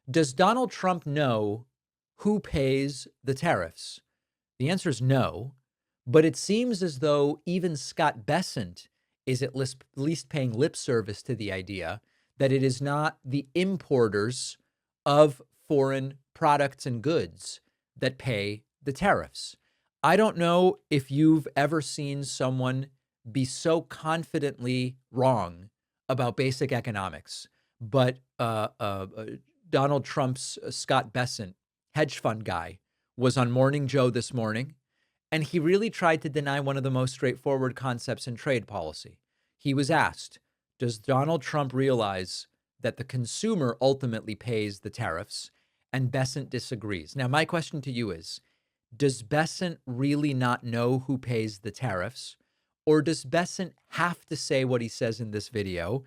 Does Donald Trump know who pays the tariffs? The answer is no, but it seems as though even Scott Bessent is at least paying lip service to the idea that it is not the importers of foreign products and goods that pay the tariffs. I don't know if you've ever seen someone be so confidently wrong about basic economics, but Donald Trump's Scott Bessent, hedge fund guy, was on Morning Joe this morning, and he really tried to deny one of the most straightforward concepts in trade policy. He was asked, does Donald Trump realize that the consumer ultimately pays the tariffs? And Bessent disagrees. Now, my question to you is, does Bessent really not know who pays the tariffs? Or does Bessent have to say what he says in this video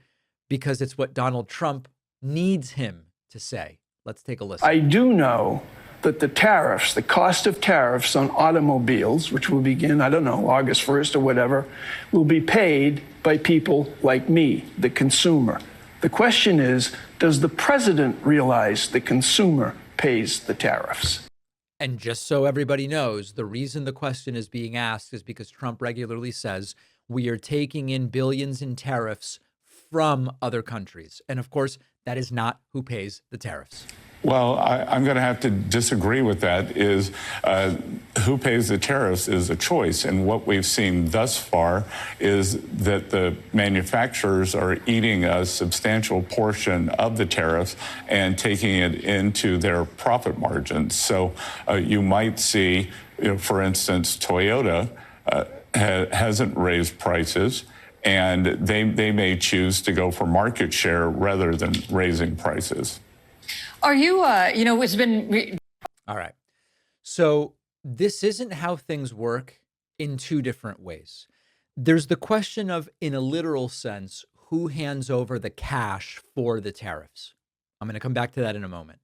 because it's what Donald Trump needs him to say? Let's take a listen. I do know that the tariffs, the cost of tariffs on automobiles, which will begin, I don't know, August 1st or whatever, will be paid by people like me, the consumer. The question is, does the president realize the consumer pays the tariffs? And just so everybody knows, the reason the question is being asked is because Trump regularly says we are taking in billions in tariffs from other countries. And of course, that is not who pays the tariffs. Well, I'm going to have to disagree with that. Is who pays the tariffs is a choice. And what we've seen thus far is that the manufacturers are eating a substantial portion of the tariffs and taking it into their profit margins. So you might see, for instance, Toyota hasn't raised prices, and they may choose to go for market share rather than raising prices. Are you, it's been... All right. So this isn't how things work in two different ways. There's the question of, in a literal sense, who hands over the cash for the tariffs. I'm going to come back to that in a moment.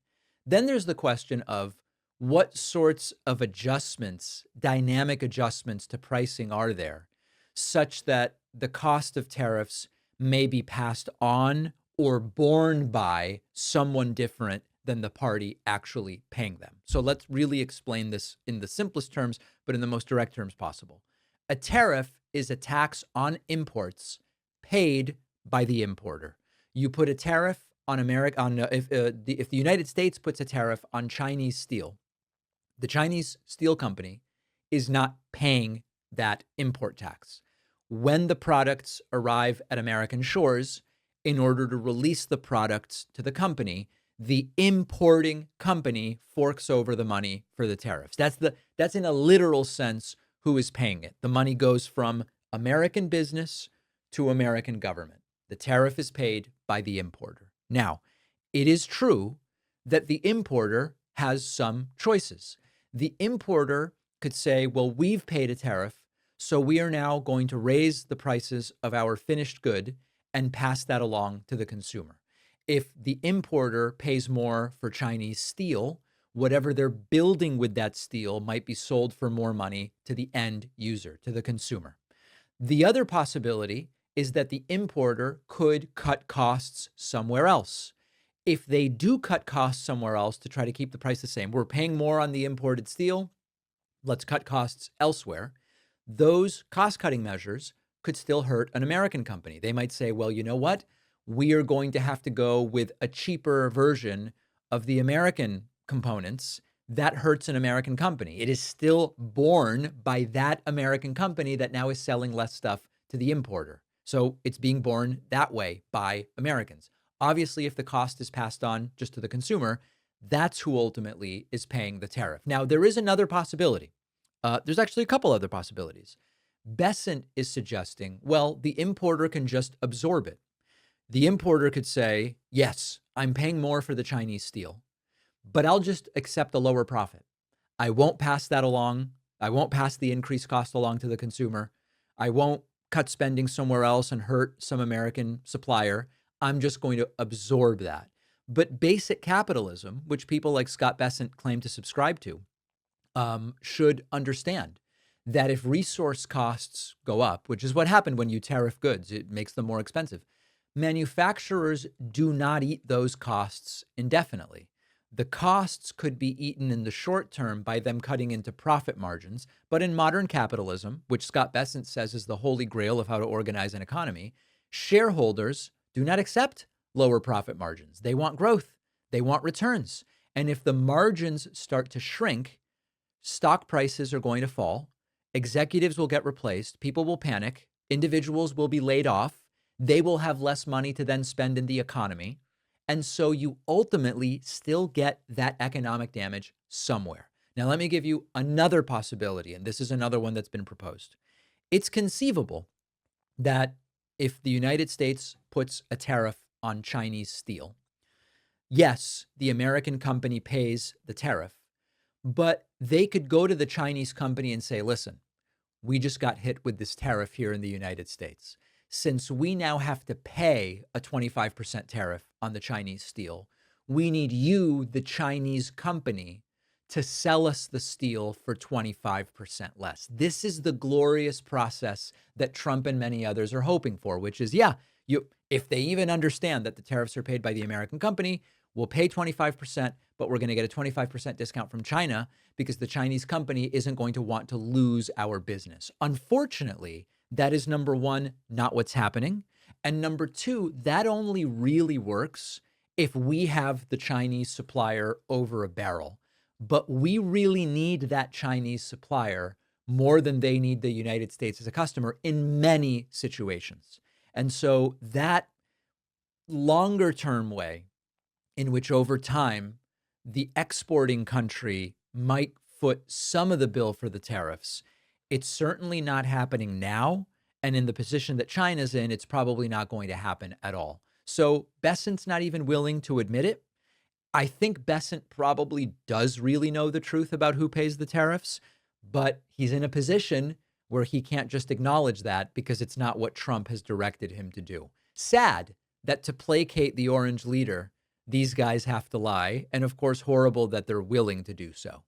Then there's the question of what sorts of adjustments, dynamic adjustments to pricing are there such that the cost of tariffs may be passed on or borne by someone different than the party actually paying them. So let's really explain this in the simplest terms, but in the most direct terms possible. A tariff is a tax on imports paid by the importer. You put a tariff on if the United States puts a tariff on Chinese steel, the Chinese steel company is not paying that import tax. When the products arrive at American shores, in order to release the products to the company, the importing company forks over the money for the tariffs. That's in a literal sense who is paying it. The money goes from American business to American government. The tariff is paid by the importer. Now, it is true that the importer has some choices. The importer could say, well, we've paid a tariff, so we are now going to raise the prices of our finished good and pass that along to the consumer. If the importer pays more for Chinese steel, whatever they're building with that steel might be sold for more money to the end user, to the consumer. The other possibility is that the importer could cut costs somewhere else. If they do cut costs somewhere else to try to keep the price the same, we're paying more on the imported steel, let's cut costs elsewhere. Those cost-cutting measures could still hurt an American company. They might say, well, you know what? We are going to have to go with a cheaper version of the American components. That hurts an American company. It is still borne by that American company that now is selling less stuff to the importer. So it's being borne that way by Americans. Obviously, if the cost is passed on just to the consumer, that's who ultimately is paying the tariff. Now, there is another possibility. There's actually a couple other possibilities. Bessent is suggesting, well, the importer can just absorb it. The importer could say, yes, I'm paying more for the Chinese steel, but I'll just accept a lower profit. I won't pass that along. I won't pass the increased cost along to the consumer. I won't cut spending somewhere else and hurt some American supplier. I'm just going to absorb that. But basic capitalism, which people like Scott Bessent claim to subscribe to, should understand that if resource costs go up, which is what happened when you tariff goods, it makes them more expensive. Manufacturers do not eat those costs indefinitely. The costs could be eaten in the short term by them cutting into profit margins. But in modern capitalism, which Scott Bessent says is the holy grail of how to organize an economy, shareholders do not accept lower profit margins. They want growth, they want returns. And if the margins start to shrink, stock prices are going to fall, executives will get replaced, people will panic, individuals will be laid off, they will have less money to then spend in the economy. And so you ultimately still get that economic damage somewhere. Now, let me give you another possibility, and this is another one that's been proposed. It's conceivable that if the United States puts a tariff on Chinese steel, yes, the American company pays the tariff, but they could go to the Chinese company and say, listen, we just got hit with this tariff here in the United States. Since we now have to pay a 25% tariff on the Chinese steel, we need you, the Chinese company, to sell us the steel for 25% less. This is the glorious process that Trump and many others are hoping for, which is, if they even understand that the tariffs are paid by the American company, we'll pay 25%, but we're going to get a 25% discount from China because the Chinese company isn't going to want to lose our business. Unfortunately, that is, number one, not what's happening. And number two, that only really works if we have the Chinese supplier over a barrel. But we really need that Chinese supplier more than they need the United States as a customer in many situations. And so that longer term way in which over time the exporting country might foot some of the bill for the tariffs, it's certainly not happening now. And in the position that China's in, it's probably not going to happen at all. So Bessent's not even willing to admit it. I think Bessent probably does really know the truth about who pays the tariffs, but he's in a position where he can't just acknowledge that because it's not what Trump has directed him to do. Sad that to placate the orange leader, these guys have to lie. And of course, horrible that they're willing to do so.